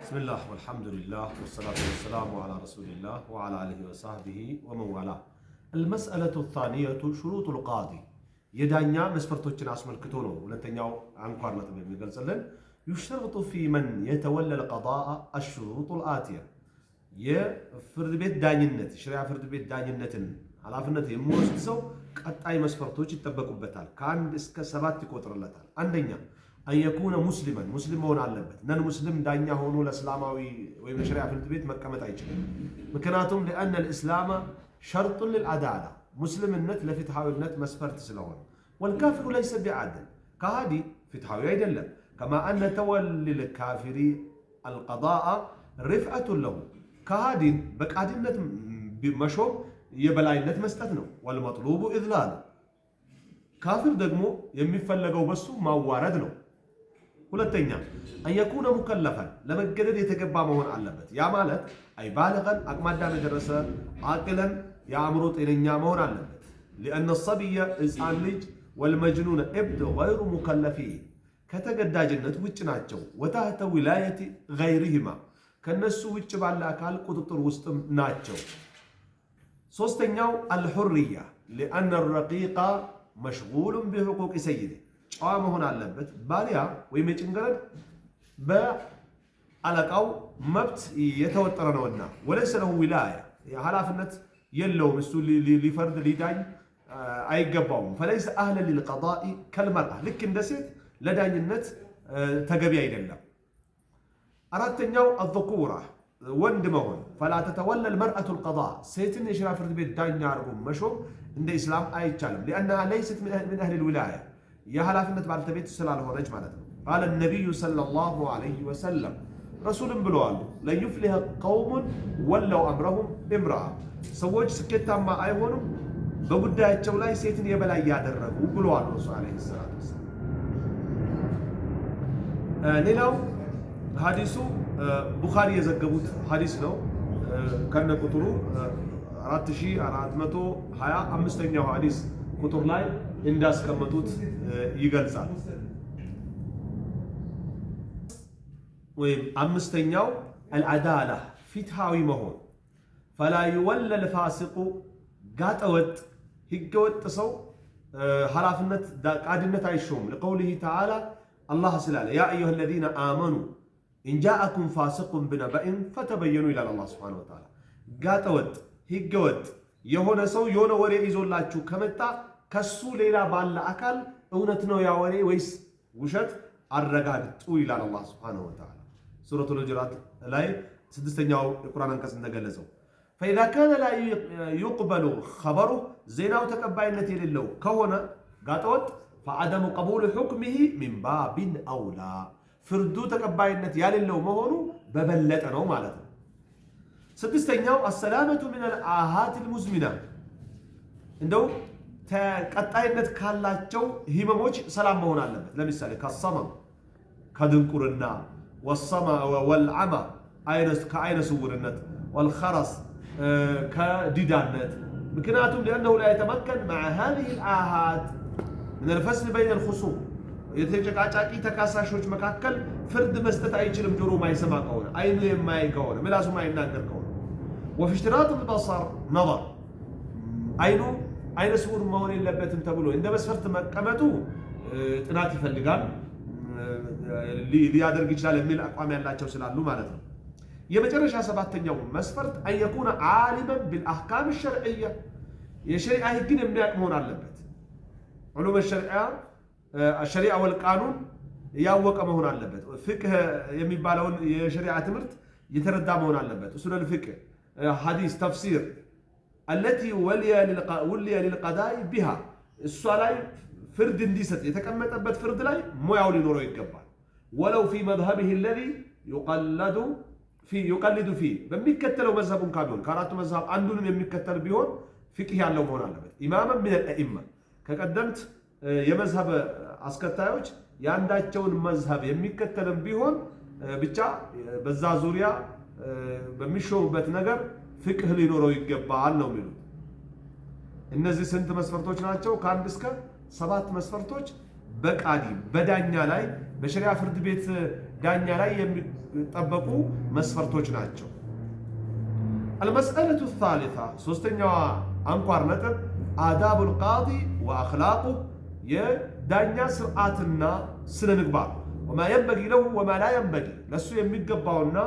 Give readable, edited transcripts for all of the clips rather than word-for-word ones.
بسم الله والحمد لله والصلاة والسلام على رسول الله وعلى آله وصحبه ومن والاه. المسألة الثانية شروط القاضي يدانيا مسفرتوچن አስመልክቶ ነው ሁለተኛው አንኳር ነጥብ የሚገልጽልን يشترط في من يتولى القضاء الشروط الآتية የፍርድ ቤት ዳኝነት ሸሪዓ ፍርድ ቤት ዳኝነትን ኃላፊነት የሚወስድ ሰው ቀጣይ መስፈርቶች ይጠበቁበታል ከአንድ እስከ 7 ይቆጥርለታል። አንደኛ أن يكون مسلم መሆን አለበት። ነን ሙስሊም ዳኛ ሆኖ ለእስላማዊ ወይም ለሸሪዓ ፍርድ ቤት መቀመጥ አይችልም። ምክንያቱም لأن الإسلام شرط للعدالة ሙስሊምነት ለፍትሃዊነት መስፈርት ስለሆነ والكافر ليس بعادل ከሃዲ ፍትሃዊ አይደለም። كما أن تولي الكافر القضاء رفعة له ከሃዲን በቃዲነት መሾም የበላይነት መስጠት ነው። والمطلوب إذلال ካፊር ደግሞ የሚፈለገው በሱ ማዋረድ ነው። ሁለተኛ أن يكون مكلفا ለመገደድ የተገባ መሆን አለበት። ያ ማለት አይ ባለገን አቅማዳም የደረሰ አቅለን የአእምሮ ጤነኛ መሆን አለበት። لأن الصبي ሕፃን ልጅ والمجنون ابن غير مكلفين ከተገዳጅነት ውጭ ናቸው። وتحت ولاية غيرهما ከነሱ ውጭ ባለ አካል ቁጥጥር ውስጥ ናቸው። ሶስተኛው الحرية لأن الرقيق مشغول بحقوق سيده ጨዋ መሆን አለበት። ባሪያ ወይም የጭንገረድ በአለቃው መብት የተወጠረ ነውና ወለሰ له ولاية ኃላፊነት የለውም። እሱ ሊፈርድ ሊዳኝ አይገባውም። فليس أهلا للقضاء كالمرأة ልክ እንደ ሴት ለዳኝነት ተገቢ አይደለም። አራተኛው الذكورة ወንድ መሆን فلا تتولى المرأة القضاء ሴትን የሸሪዓ ፍርድ ቤት ዳኛ አድርጎ መሾም እንደ እስላም አይቻልም። لأنها ليست من أهل الولاية የኃላፊነት ባልተቤት ስላልሆነች ማለት ነው። قال النبي صلى الله عليه وسلم ረሱልም ብለዋል لن يفلح قوم ولوا أمرهم امرأة ሰዎች ስኬታማ አይሆኑም በጉዳያቸው ላይ ሴትን የበላይ ያደረጉ ብለዋል ረሱል አለይሂ ሰላቱ ወሰለም። ሌላው ሐዲሱ ቡኻሪ የዘገቡት ሐዲስ ነው። ከነ ቁጥሩ 4425ኛው ሐዲስ ቁጥር ላይ እንዳስቀመጡት ይገልጻል። ወይም አምስተኛው العدالة ፍትሃዊ መሆን فلا يولى الفاسق ጋጠወጥ ህገወጥ ሰው ኃላፊነት ቃድነት አይሾም። لقوله تعالى الله ስላለ يا أيها الذين آمنوا إن جاءكم فاسق بنبأ فتبينوا إلى الله سبحانه وتعالى ጋጠወጥ ህገወጥ የሆነ ሰው የሆነ ወሬ ይዞላችሁ ከመጣ ከሱ ሌላ ባለ አካል እውነት ነው ያ ወሬ ወይስ ውሸት አረጋግጡ ይላል አላህ Subhanahu Wa Ta'ala ሱረቱል ሁጁራት ላይ 6ኛው የቁርአን አንቀጽ እንደገለጸው فإذا كان لا يقبل خبره زيناو ተቀባይነት የሌለው ከሆነ ጋጠወጥ فعدم قبول حكمه من باب أولى ፍርዱ ተቀባይነት ያሌለው መሆኑ በበለጠ ነው ማለት ነው። ስድስተኛው السلامة من الآهات المزمنة እንደው ተቀጣይነት ካላቸው ህመሞች ሰላም መሆን አለበት። ለምሳሌ ከሰመም ከድንቁርና والصمع والعمى ከአይነ ስውርነት والخرس ከዲዳነት ምክንያቱም لأنه لا يتمكن مع هذه الآهات من الفصل بين الخصوم የተጨቃጫቂ ተካሳሾች መካከል ፍርድ መስጠት አይችልም። ጆሮ ማይሰማ ከሆነ አይኑ የማያይ ከሆነ ምላሱ ማይናገር ከሆነ وفي اشتراط البصر نظر አይነ ስውር መሆን የለበትም ተብሎ እንደ መስፈርት መቀመጡ ጥናት ይፈልጋል ሊያደርግ ይችላል የሚል አቋም ያላቸው ስላሉ ማለት ነው። የመጨረሻ ሰባተኛው መስፈርት أن يكون عالما بالأحكام الشرعية የሸሪዓ ህግን የሚያውቅ መሆን አለበት። علوم الشريعة والقانون ያወቀ መሆን አለበት። ፍቅህ የሚባለውን የሸሪዓ ትምህርት የተረዳ መሆን አለበት። ኡሱል الفقه ሐዲስ ተፍሲር التي ولي للقضاء بها እሷ ላይ ፍርድ እንዲሰጥ የተቀመጠበት ፍርድ ላይ ሙያው ሊኖረው ይገባል። ولو في مذهبه الذي يقلد فيه በሚከተለው መዝሐቡን ካቢሆን ከአራቱ መዝሐብ አንዱንም የሚከተል ቢሆን ፍቅህ ያለው መሆን አለበት። ኢማማ من الائمه ከቀደምት የመዝሐብ አስከታዮች ያንዳቸውን መዝሐብ የሚከተልም ቢሆን ብቻ በዛ ዙሪያ በሚሾሙበት ነገር ፍቅህ ሊኖረው ይገባል ነው የሚሉት። እነዚህ ስንት መስፈርቶች ናቸው? ከአንድ እስከ 7 መስፈርቶች በቃዲ በዳኛ ላይ በሸሪዓ ፍርድ ቤት ዳኛ ላይ የሚጠበቁ መስፈርቶች ናቸው። المسألة الثالثة ሶስተኛዋ አንኳር ነጥብ آداب القاضي وأخلاقه የዳኛ ስርዓትና ስነ ምግባር وما ينبغي له وما لا ينبغي ለሱ የሚገባውና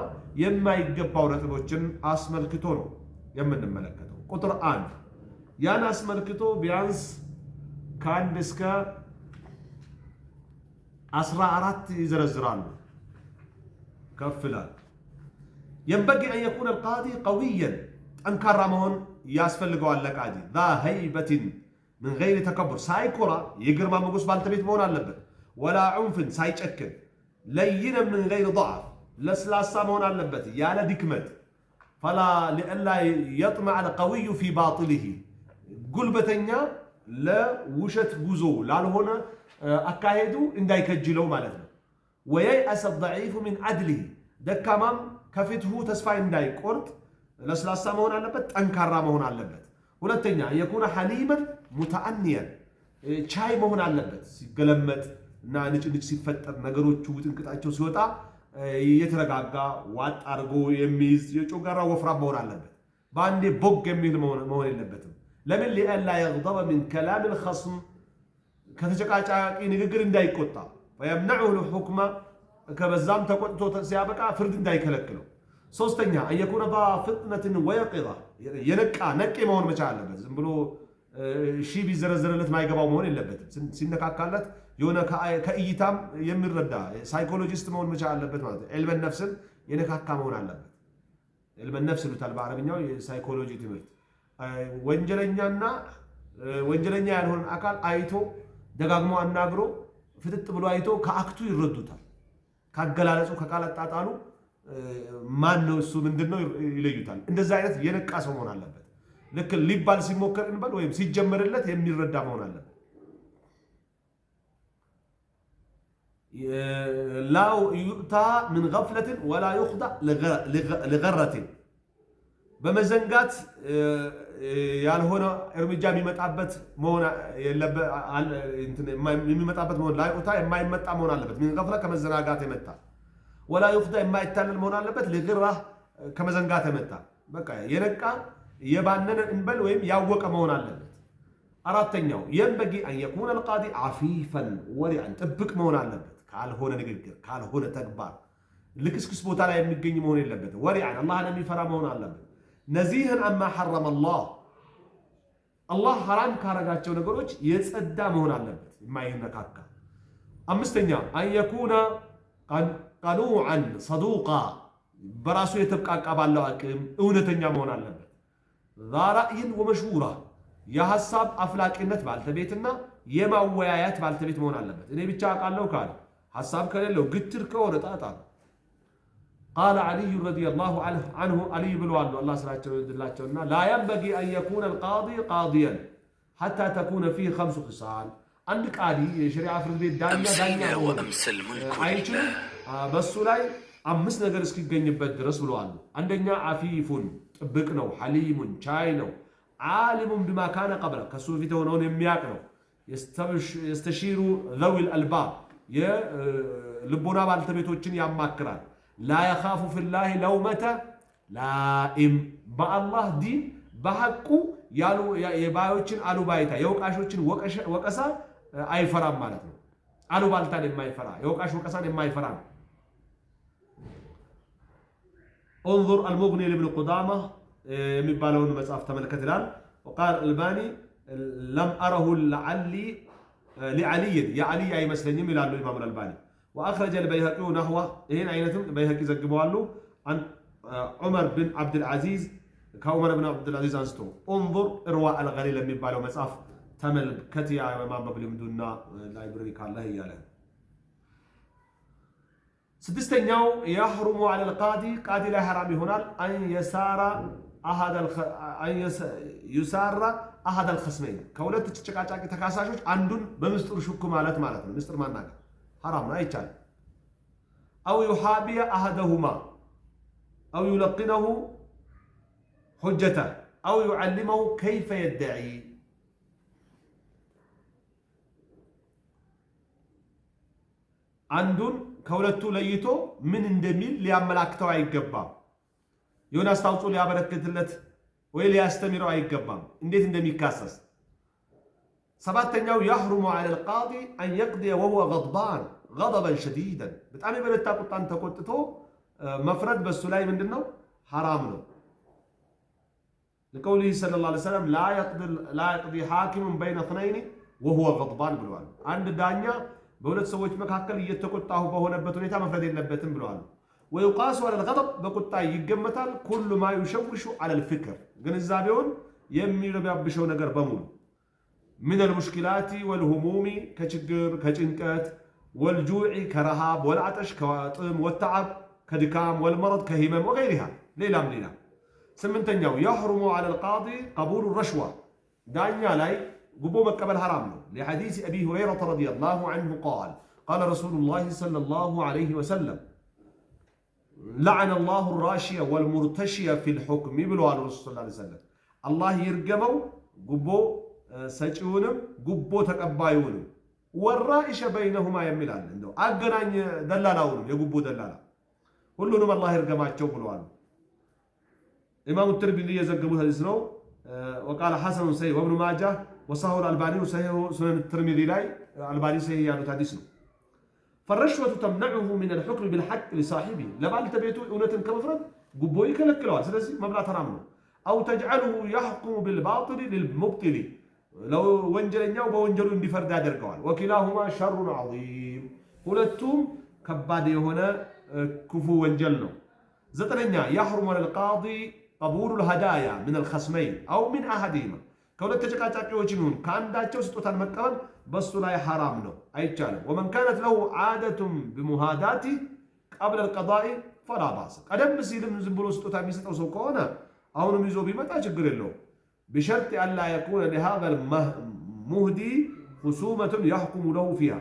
የማይገባው ነጥቦችን አስመልክቶ ነው የምንመለከተው። ቁጥር 1 ያን አስመልክቶ ቢያንስ ከአንድ እስከ 14 ይዘረዝራሉ ከፍላል። ينبغي أن يكون القاضي قويا ጠንካራ መሆን ያስፈልገዋል ለቃዲ ذا هيبة من غير تكبر ሳይኮራ የግርማ ሞገስ ባልተቤት መሆን አለበት። ولا عنف ሳይጨክን لينا من غير ضعف ለስላሳ መሆን አለበት ያለ ድክመት فلا لئلا يطمع القوي في باطله ጉልበተኛ ለውሸት ጉዞ ላልሆነ አካሄዱ እንዳይከጅለው ማለት ነው። وييأس الضعيف من عدله ደካማም ከፍትሁ ተስፋ እንዳይቆርጥ ለስላሳ መሆን አለበት ጠንካራ መሆን አለበት። ሁለተኛ يكون حليما متأنيا ቻይ መሆን አለበት ሲገለመጥ እና ንጭንጭ ሲፈጠር ነገሮቹ ውጥንቅጣቸው ሲወጣ የተረጋጋ ዋጥ አድርጎ የሚይዝ የጮጋራ ወፍራም መሆን አለበት። በአንዴ ቦግ የሚል መሆን የለበትም። ለምን لئلا يغضب من كلام الخصم ከተጨቃጫቂ ንግግር እንዳይቆጣ ويمنعه الحكم ከበዛም ተቆጥቶ ሲያበቃ ፍርድ እንዳይከለክለው። ሶስተኛ أن يكون ذا فطنة ويقظة የነቃ ነቄ መሆን መቻል አለበት። ዝም ብሎ ሺ ቢዘረዘረለት ማይገባው መሆን የለበትም። ሲነካካለት የሆነ ከእይታም የሚረዳ ሳይኮሎጂስት መሆን መቻል አለበት ማለት ነው። ዒልመ ነፍስን የነካካ መሆን አለበት። ዒልመ ነፍስ ይሉታል በአረብኛው የሳይኮሎጂ ትምህርት። ወንጀለኛና ወንጀለኛ ያልሆነ አካል አይቶ ደጋግሞ አናግሮ ፍጥጥ ብሎ አይቶ ከአክቱ ይረዱታል። ካገላለጹ ከቃላት ጣጣሉ ማን ነው እሱ ምንድነው ይለዩታል። እንደዛ አይነት የነቃ ሰው መሆን አለበት። ልክ ሊባል ሲሞከር እንበል ወይም ሲጀመርለት የሚረዳ መሆን አለበት። لا يؤتى من غفلة ولا يخضع لغرة በመዘንጋት ያልሆነ እርምጃ የሚመጣበት መሆን لا يؤتى የማይመጣ መሆን አለበት። من غفلة ከመዘናጋት የመጣ ولا يخضع የማይታለል መሆን አለበት። لغرة ከመዘንጋት የመጣ በቃ የነቃ የባነነ እንበል ወይም ያወቀ መሆን አለበት። አራተኛው ينبغي أن يكون القاضي عفيفا ورعا ጥብቅ መሆን አለበት። ካልሆነ ንግግር ካልሆነ ተግባር ልክስክስ ቦታ ላይ የሚገኝ መሆን የለበትም። ወሪዓን አላህን የሚፈራ መሆን አለበት። ነዚህን አማ ሐረመ አላህ ሐራም ካረጋቸው ነገሮች የጸዳ መሆን አለበት የማይነካካ። አምስተኛ أن يكون قنوعا صدوقا በራሱ የተብቃቃ ባለው አቅም እውነተኛ መሆን አለበት። ذا رأي ومشورة የሐሳብ አፍላቂነት ባልተቤትና የማወያያት ባልተቤት መሆን አለበት። እኔ ብቻ አውቃለሁ ካለ ሐሳብ ከሌለው ግትር ከሆነ ጣጣ ነው። قال علي رضي الله عنه علي ብለዋል አላህ ስራቸው ይድላቸውና لا ينبغي أن يكون القاضي قاضيا حتى تكون فيه 5 خصال አንድ ቃዲ የሸሪዓ ፍርድ ቤት ዳኛ አይችልም በሱ ላይ 5 ነገር እስኪገኝበት ድረስ ብለዋል። አንደኛ አፊፉን ጥብቅ ነው፣ ሐሊሙን ቻይ ነው፣ ዓሊሙን بما كان قبله ከሱ ፊት ሆነውን የሚያውቅ ነው፣ يستشير ذوي الألباب የልቦና ባልተቤቶችን ያማክራል። لا يخاف في الله لومة لائم በአላህ ዲን በሐቁ ያሉ የባዮችን አሉባይታ የወቃሾችን ወቀሳ አይፈራም ማለት ነው። አሉባልታን የማይፈራ የወቃሽ ወቀሳን የማይፈራ ነው። انظر المغني لابن قدامة የሚባለውን መጽሐፍ ተመልከት ይላል። وقال الباني لم أره لعلي يا علي أي مسلم ይላሉ ኢማም አልባኒ። وأخرج البيهقي نحوه ይሄን አይነትም በይሃቂ ዘግበዋሉ عن عمر بن عبد العزيز ከዑመር ብን አብዱል አዚዝ አንስቶ انظر إرواء الغليل የሚባለው መጽሐፍ ተመልከት ያ ማንበብ ልምዱና ላይብረሪ ካለህ እያለ። ስድስተኛው يحرم على القاضي ቃዲ ላይ حرام ይሆናል أن يسار أحد الخصمين ከሁለት ተጨቃጫቂ ተካሳሾች አንዱን በምስጥር ሹክ ማለት ነው። ምስጥር ማናገር حرام ነው አይቻልም። أو يحابي أحدهما أو يلقنه حجته أو يعلمه كيف يدعي አንዱን ከሁለቱ ለይቶ ምን እንደሚል ሊያመላክተው አይገባም። የሆነ አስተዋጽኦ ሊያበረክትለት ወይ ሊያስተምረው አይገባም እንዴት እንደሚካሰስ። ሰባተኛው يحرم على القاضي أن يقضي وهو غضبان غضبا شديدا በጣም የበረታ ቁጣን ተቆጥቶ መፍረድ በሱ ላይ ምንድነው حرام ነው። لقوله صلى الله عليه وسلم لا يقضي حاكم بين اثنين وهو غضبان ብለዋል። አንድ ዳኛ በሁለት ሰዎች መካከል እየተቆጣሁ በሆነበት ሁኔታ መፍረድ የለበትም ብለዋል። ويقاس على الغضب በቁጣ ይገመታል كل ما يشوش على الفكر ግንዛቤውን የሚረባብሸው ነገር በሙሉ من المشكلات والهموم كችግር ከጭንቀት والجوع كرهاب والعطش كطم والتعب كدكام والمرض كهمم وغيرها ሌላም ስምንተኛው يحرم على القاضي قبول الرشوة ዳኛ ላይ ጉቦ መቀበል حرام ነው። لحديث أبي هريرة رضي الله عنه قال رسول الله صلى الله عليه وسلم لعن الله الراشية والمرتشية في الحكم ብለዋል ረሱል ሰለላሁ ዐለይሂ ወሰለም። አላህ ይርገመው ጉቦ ሰጪውንም ጉቦ ተቀባዩንም ወራኢሸ በይነሁማ የሚላል እንደው አገናኝ ደላላውንም የጉቦ ደላላ ሁሉንም አላህ ይርገማቸው ብለዋል። ኢማሙ ትርሚዚ የዘገቡት ሐዲስ ነው። وقال حسن صحيح وابن ماجه وصححه الألباني صحيح سنن الترمذي ላይ አልባኒ صحيح ያሉት ሐዲስ ነው። فالرشوة تمنعه من الحكم بالحق لصاحبه ለባልተቤቱ እውነትን ከመፍረድ ጉቦ ይከለክለዋል። ስለዚህ መብላት حرام ነው። أو تجعله يحكم بالباطل للمبطل لو ወንጀለኛው በወንጀሉ እንዲፈርድ ያደርገዋል። وكلاهما شر عظيم ሁለቱም ከባድ የሆነ ክፉ ወንጀል ነው። ዘጠነኛ يحرم على القاضي قبول الهدايا من الخصمين أو من أحدهما ከሁለት ተጨቃጫቂዎች ይሁን ከአንዳቸው ስጦታን መቀበል በሱ ላይ حرام ነው አይቻልም። ومن كانت له عادة بمهاداته قبل القضاء فلا بأس ቀደም ሲልም ዝም ብሎ ስጦታ የሚሰጠው ሰው ከሆነ አሁንም ይዞ ቢመጣ ችግር የለውም። بشرط ألا يكون لهذا المهدي خصومة يحكم له فيها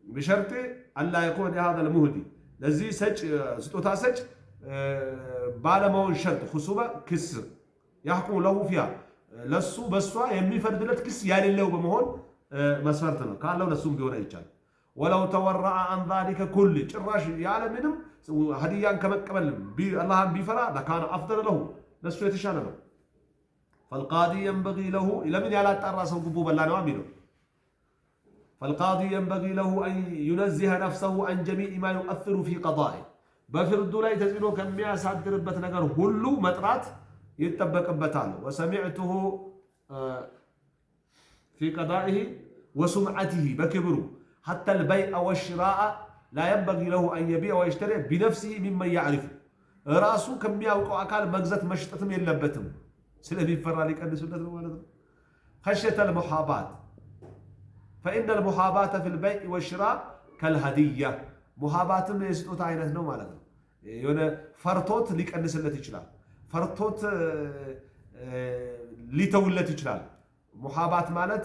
بشرط ألا يكون لهذا المهدي ለዚህ ሰጭ ስጦታ ሰጭ ባለማውን ሸርጥ خصومة ክስ يحكم له فيها ለሱ በሷ የሚፈርድለት ክስ ያሌለው በመሆን መስፈርት ነው። ካለው ለሱም ቢሆን አይቻልም። ولو تورع عن ذلك كل ጭራሽ ያለ ምንም ሀዲያን ከመቀበል አላህን ቢፈራ لكان أفضل له ለሱ የተሻለ ነው። فالقاضي ينبغي له ለምን ያላጣራ ሰው ጉቦ በላ ነው የሚለው فالقاضي ينبغي له أن ينزه نفسه عن جميع ما يؤثر في قضائه በፍርዱ ላይ ተጽዕኖ ከሚያሳድርበት ነገር ሁሉ መጥራት ይጠበቅበታል። وسمعته في قضائه وسمعته بكبره حتى البيع والشراء لا ينبغي له أن يبيع ويشتري بنفسه ممن يعرفه ራሱ ከሚያውቀው አካል መግዛት መሽጠትም የለበትም ስለሚፈራ ሊቀንሱለት ነው ማለት ነው። خشية المحاباة فإن المحاباة في البيع والشراء كالهدية ሙሃባትም የስጦታ አይነት ነው ማለት ነው። የሆነ ፈርቶት ሊቀንስለት ይችላል፣ ፈርቶት ሊተውለት ይችላል። ሙሃባት ማለት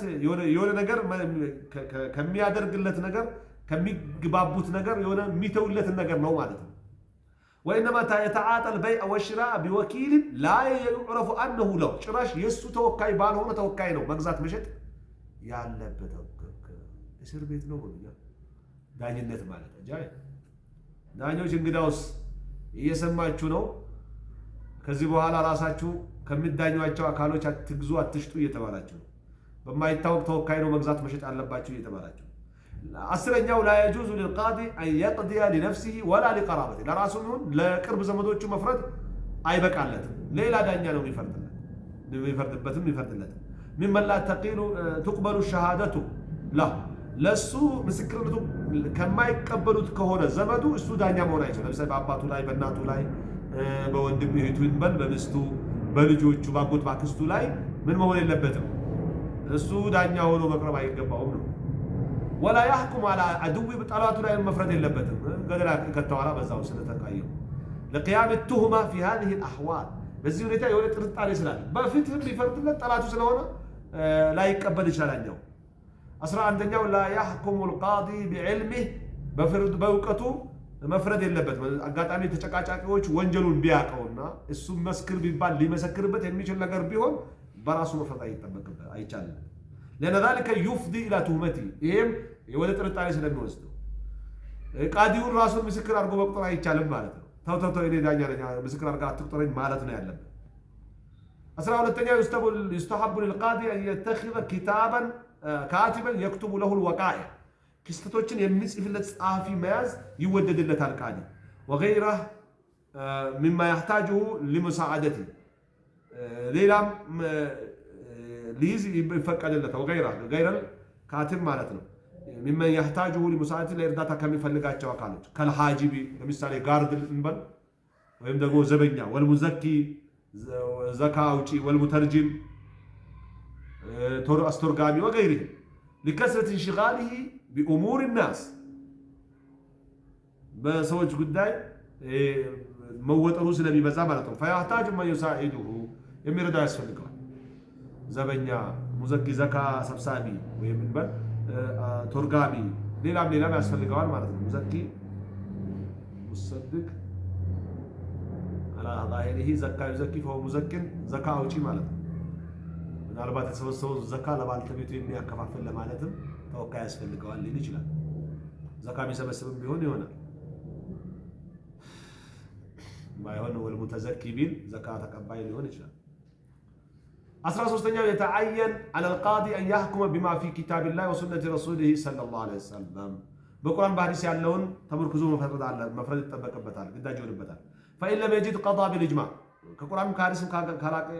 የሆነ ነገር ከሚያደርግለት ነገር ከሚግባቡት ነገር የሆነ የሚተውለት ነገር ነው ማለት ነው። وإنما يتعاطى البيع والشراء بوكيل لا يعرف أنه له ጭራሽ የሱ ተወካይ ባልሆነ ተወካይ ነው መግዛት መሸጥ ያለበት እስር ቤት ነው ብለኛል። ዳኝነት ማለት አጃይ ዳኞች እንግዳውስ እየሰማችሁ ነው። ከዚህ በኋላ ራሳችሁ ከሚዳኙዋቸው አካሎች አትግዙ አትሽጡ እየተባላችሁ ነው። በማይታወቅ ተወካይ ነው መግዛት መሸጥ አለባችሁ እየተባላችሁ። አስረኛው لا يجوز للقاضي أن يقضي لنفسه ولا لقرابته ለራሱም ይሁን ለቅርብ ዘመዶቹ መፍረድ አይበቃለትም። ሌላ ዳኛ ነው የሚፈርድበትም ይፈርድለትም። ممن لا تقبل شهادته له ለሱ ምስክርነቱ ከማይቀበሉት ከሆነ ዘመዱ እሱ ዳኛ መሆን አይችልም። ለምሳሌ በአባቱ ላይ በእናቱ ላይ በወንድም እህቱ ይንበል በሚስቱ በልጆቹ ባጎት ባክስቱ ላይ ምን መሆን የለበትም። እሱ ዳኛ ሆኖ መቅረብ አይገባውም ነው። ولا يحكم على عدو بطلاته ላይ መፍረድ የለበትም። ገደላ ከተዋላ በዛው ስለተቃየው لقيام التهمة في هذه الأحوال በዚህ ሁኔታ የሆነ ጥርጣሬ ስላለ በፍትህ ሊፈርድለት ጠላቱ ስለሆነ ላይ ይቀበል ይችላል። 11ኛው لا يحكم القاضي بعلمه በፍርድ በእውቀቱ መፍረድ የለበትም። አጋጣሚ ተጨቃጫቂዎች ወንጀሉን ቢያቀውና እሱ መስክር ቢባል ሊመሰክርበት የሚችል ነገር ቢሆን በራሱ መፍረድ አይጠበቅበት አይቻልም። لأن ذلك يفضي إلى تهمته ይሄም ወደ ጥርጣሬ ስለሚወስደው ቃዲውን ራሱን ምስክር አድርጎ መቁጠር አይቻልም ማለት ነው። ተው እኔ ዳኛ ነኝ ምስክር አድርጋ አትቁጠረኝ ማለት ነው ያለበት። 12ኛ يستحب للقاضي أن يتخذ كتابا كاتبا يكتب له الوقائع ክስተቶችን የሚጽፍለት ጸሐፊ መያዝ ይወደድለታል ቃዲ وغيره مما يحتاجه لمساعدته ሌላም ሊይዝ ይፈቀድለታል غير الكاتب ማለት ነው مما يحتاجه لمساعدته ለእርዳታ ከሚፈልጋቸው አካሎች ከልሃጂቢ ለምሳሌ ጋርድ እንበል ወይም ደግሞ ዘበኛ ወልሙዘኪ ዘካ አውጪ ወልሙተርጂም አስተርጓሚ وغيره لكثرة انشغاله بأمور الناس በሰዎች ጉዳይ መወጠሩ ስለሚበዛ ማለት ነው فيحتاج من يساعده የሚረዳ ያስፈልገዋል ዘበኛ ሙዘኪ ዘካ ሰብሳቢ ወይም እንበል ተርጓሚ ሌላም ያስፈልገዋል ማለት ነው ሙዘኪ ሙሰድቅ على ظاهره ዘካ ይዘኪ فهو مزكٍ ዘካ አውጪ ማለት ነው ምናልባት የተሰበሰበው ዘካ ለባለቤቱ የሚያከፋፍል ለማለትም ተወካይ ያስፈልገዋል ሊል ይችላል ዘካ የሚሰበስብም ቢሆን ይሆናል ባይሆን ወልሙተዘኪ ቢል ዘካ ተቀባይ ሊሆን ይችላል 13ኛው يتعين على القاضي أن يحكم بما في كتاب الله وسنة رسوله صلى الله عليه وسلم በቁርአን በሐዲስ ያለውን ተመርኩዞ መፍረድ ይጠበቅበታል ግዳጅ ይሆንበታል فإن لم يجد قضاء بالإجماع كقرآن كارث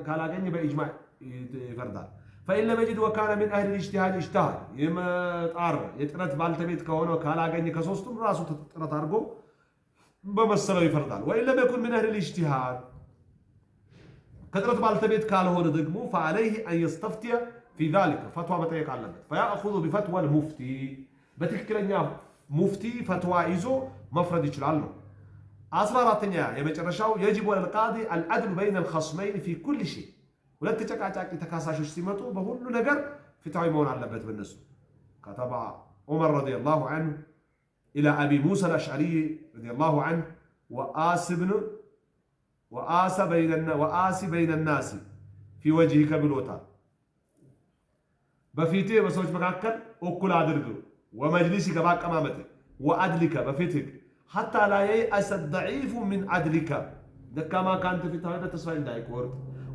كالاجن بإجماع يفردال فإن لم يجد وكان من أهل الاجتهاد يمطار يطرت بالتبيت كونه كالاجن كسوستم راسو تطرت ارغو بمسلو يفردال وإن لم يكن من أهل الاجتهاد كطرت بالتبيت كالهونه دغمو فعليه أن يستفتي في ذلك فتوى مطيق علبت فيأخذ بفتوى المفتي بتككلኛ مفتي فتوى يزو مفرد يچلال ነው 14ኛ የመጨረሻው يجب على القاضي العدل بين الخصمين في كل شيء ሁለት ተጨቃጫቂ ተካሳሾች ሲመጡ በሁሉ ነገር ፍትሃዊ መሆን አለበት በእነሱ كتب عمر رضي الله عنه إلى أبي موسى الأشعري رضي الله عنه وآس بين الناس في وجهك بالوتار بفيته بسوج مكاكل أكل أدرك ومجلسك باقمامته وعدلك بفيتك حتى لا ييأس الضعيف من عدلك دكما كانت في تهيئة تسفين دايكورت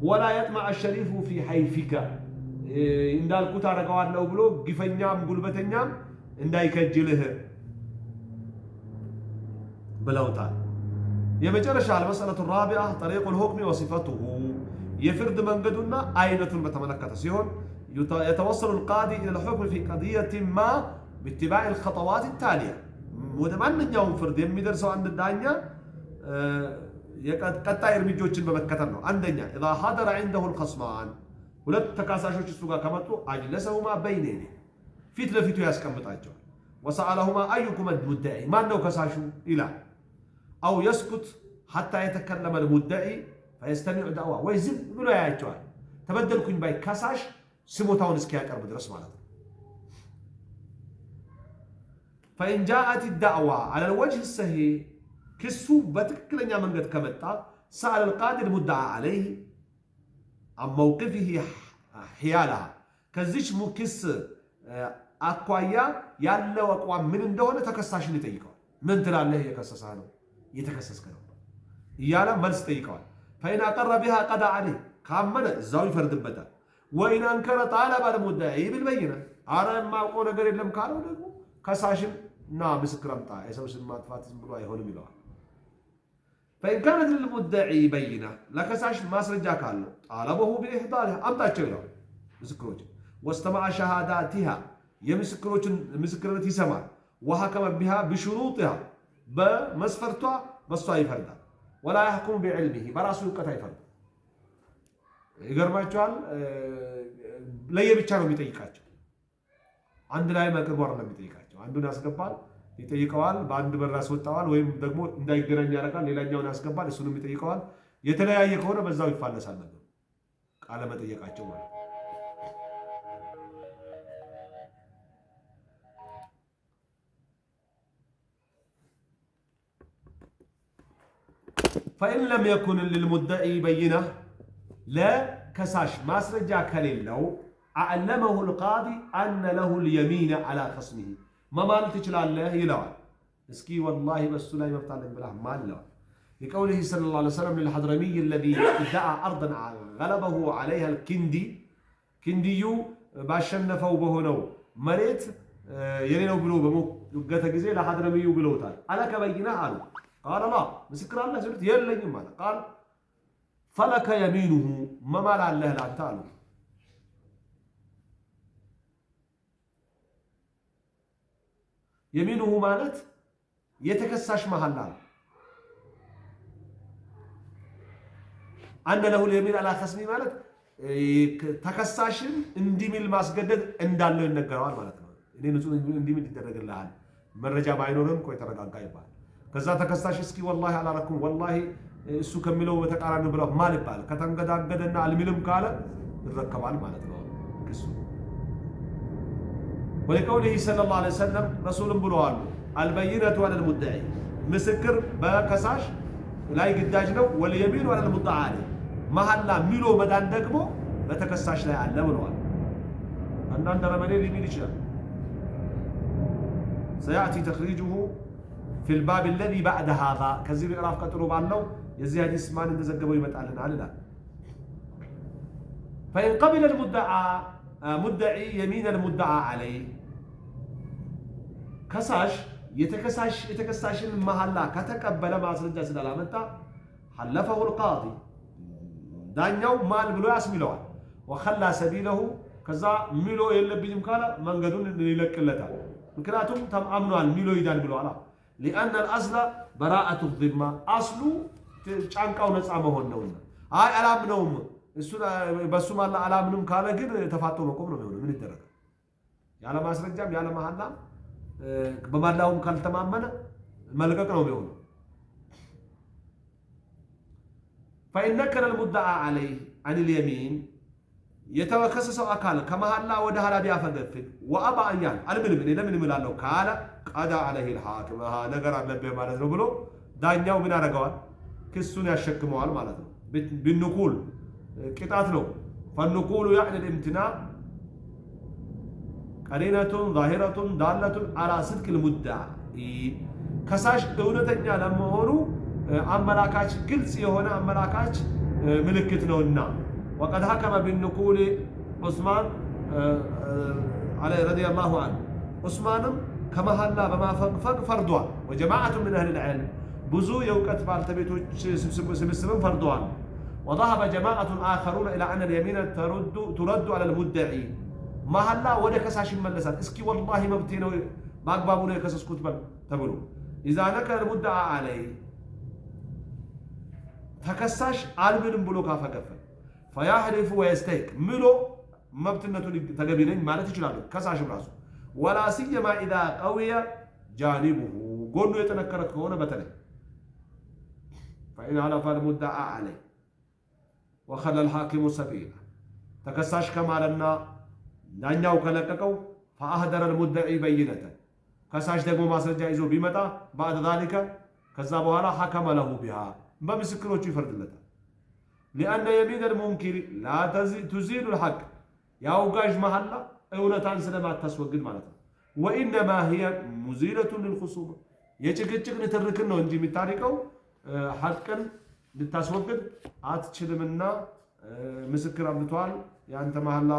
ولا يطمع الشريف في حيفك إن دالكوت አረጋዋል ነው ብሎ ግፈኛም ጉልበተኛም እንዳይከጅልህ ብለውታል የመጨረሻ المسألة الرابعة طريق الحكم وصفته የፍርድ መንገዱና አይነቱን በተመለከተ ሲሆን يتوصل القاضي إلى الحكم في قضية ما باتباع الخطوات التالية ወደ ማንኛውም ፍርድ የሚደርሰው አንድ ዳኛ የቀጣይ እርምጃዎችን በመከተል ነው አንደኛ اذا حضر عنده الخصمان ሁለት ተካሳሾች እሱ ጋር ከመጡ اجلسهما بينه ፊት ለፊቱ ያስቀምጣቸዋል وسألهما أيكم المدعي ማን ነው ከሳሹ ይላል أو يسكت حتى يتكلم المدعي فيستمع دعواه ወይ ዝም ብሎ ያያቸዋል ተበደልኩኝ ባይ ከሳሽ ስሞታውን እስኪያቀርብ ድረስ ማለት ነው فإن جاءت الدعوة على الوجه الصحيح كسو بتكلنيا منقد كمتا سأل القاضي المدعى عليه عن موقفه حيالها كزيش مكس أقويا يالله أقوى من እንደሆነ ተከሳሽን ይጠይቀዋል ምን ትላለህ የከሰሳነው የተከሰስ ከነው ይያላ መልስ ጠይቀዋል فإن أقر بها قضى عليه ካመነ እዛው ይፈርድበታል وإن أنكر طالب المدعي بالبينة አረ ማቆ ነገር የለም ካለው ደግሞ ከሳሽን ና ምስክር አምጣ የሰውስን ማጥፋት ዝም ብሎ አይሆንም ይለዋል فإن كانت للمدعي بينة لكساش ማስረጃ ካለው طالبه بإحضارها አምጣቸው ይለዋል ምስክሮች واستمع شهاداتها የምስክሮችን ምስክርነት ይሰማል وحكم بها بشروطها በመስፈርቷ በሷ ይፈርዳል ولا يحكم بعلمه በራሱ ዕውቀት አይፈርድም ይገርማቸዋል ለየብቻ ነው የሚጠይቃቸው አንድ ላይ መቅረብ ነው የሚጠይቃቸው አንዱን ያስገባል ይጠይቀዋል በአንድ በር ያስወጣዋል ወይም ደግሞ እንዳይገናኝ ያደርጋል ሌላኛውን ያስገባል እሱንም ይጠይቀዋል የተለያየ ከሆነ በዛው ይፋለሳል ነገር ቃለ መጠየቃቸው ማለት فإن لم يكن للمدعي بينة لا كساش ማስረጃ ከሌለው أعلمه القاضي أن له اليمين على خصمه መማል ትችላለህ ይለዋል። እስኪ ወላሂ በሱ ላይ መብታለኝ ብለህ ማለዋል። لقوله صلى الله عليه وسلم للحضرمي الذي ادعى أرضا غلبه عليها الكندي كنديو باشنفوا بهنو مريت يلينو بلو بمقته ጊዜ ለሐድረሚዩ ብለውታል። አለከ በይነህ አሉ። قال لا ምስክር አለ ሲሉት የለኝም አለ። قال فلك يمينه መማል አለህ ላንተ አሉ። የሚንሁ ማለት የተከሳሽ መሐላ ነው። አነ ለሁ የሚን አላ ኸስሚ ማለት ተከሳሽን እንዲሚል ማስገደድ እንዳለው ይነገረዋል ማለት ነው። እኔ ንጹህ እንዲሚል ይደረግልሃል መረጃ ባይኖርም ቆይ ተረጋጋ ይባል። ከዛ ተከሳሽ እስኪ ወላሂ አላረኩም ወላሂ እሱ ከሚለው በተቃራኒ ብለው ማል ይባል። ከተንገዳገደና አልሚልም ካለ ይረከባል ማለት ነው ክሱ። ولقوله صلى الله عليه وسلم رسول ብለዋል البينة على المدعي ምስክር በከሳሽ ላይ ግዳጅ ነው። واليمين على المدعى عليه መሐላ ሚሎ መዳን ደግሞ በተከሳሽ ላይ አለ ብለዋል። አንዳንድ ረመኔ ሊሚል ይችላል። سيأتي تخريجه في الباب الذي بعد هذا ከዚህ ምዕራፍ ቀጥሎ ባለው የዚህ ሐዲስ ማን እንደዘገበው ይመጣልናል ይላል። فإن قبل مدعي يمين المدعى عليه ከሳሽ የተከሳሽን መሐላ ከተቀበለ ማስረጃ ስላላመጣ حلفه القاضي ዳኛው ማል ብሎ ያስሚለዋል። وخلى سبيله ከዛ ሚሎ የለብኝም ካለ መንገዱን ይለቅለታል። ምክንያቱም ተማምኗል ሚሎ ይዳል ብለዋል። لأن الأصل براءة الذمة أصሉ ጫንቃው ነፃ መሆን ነውና አይ አላምነውም እሱ በሱ ማላ አላምንም ካለ ግን ተፋጦ መቆም ነው የሚሆነው። ምን ይደረጋል? ያለ ማስረጃም ያለ መሐላም በማላውም ካልተማመነ መልቀቅ ነው የሚሆነው። فإن نكر المدعى عليه عن اليمين يتوكسسው አካል ከመሐላ ወደ ኋላ ቢያፈገፍግ ወአባ አያን አልምንም እኔ ለምን እምላለሁ ካለ ቀዳ عليه الحاكم ነገር አለበት ማለት ነው ብሎ ዳኛው ምን ያደርገዋል? ክሱን ያሸክመዋል ማለት ነው። بالنقول ቅጣት ነው። فالنقول يعني الامتناع قرينة ظاهرة دالة على صدق المدعي ከሳሽ እውነተኛ ለመሆኑ አመላካች ግልጽ የሆነ አመላካች ምልክት ነውና وقد حكم بالنقول عثمان عليه رضي الله عنه عثمانም ከመሐላ በማፈግፈግ ፈርዷል። وجماعة من أهل العلم ብዙ የእውቀት ባልተቤቶች ስብስብም ፈርዷል። وذهب جماعة آخرون إلى أن اليمين ترد على المدعي መሐላ ወደ ከሳሽ ይመለሳል። እስኪ ወላሂ መብቴ ነው በአግባቡ ነው የከሰስኩት ተብሎ إذا نكر المدعى عليه ተከሳሽ አልምንም ብሎ ካፈገፈ فيحلف ويستيق ምሎ መብትነቱን ተገቢ ነኝ ማለት ይችላል ከሳሽም ራሱ ولا سيما إذا قوي جانبه ጎኑ የተነከረ ከሆነ በተለይ فإن على المدعى عليه وخلى الحاكم سبيله ተከሳሽ ከማለና ዳኛው ከለቀቀው فأهدر المدعي بينة ከሳሽ ደግሞ ማስረጃ ይዞ ቢመጣ بعد ذلك ከዛ በኋላ حكم له بها በምስክሮቹ ይፈርድለታል። لأن يمين المنكر لا تزيل الحق ያውጋዥ መሐላ እውነታን ስለማታስወግድ ማለት ነው። وإنما هي مزيلة للخصومة የጭቅጭቅ ንትርክን ነው እንጂ የሚታሪቀው ሐቅን ልታስወግድ አትችልምና ምስክር አምጥቷል ያንተ መሐላ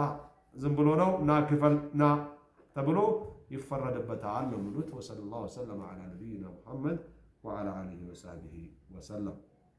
ዝም ብሎ ነው ና ክፈል ና ተብሎ ይፈረድበታል ነው የሚሉት። ወሰለላሁ ዐለ ነቢይና ሙሐመድ ወዐላ አሊሂ ወሰህቢሂ ወሰለም።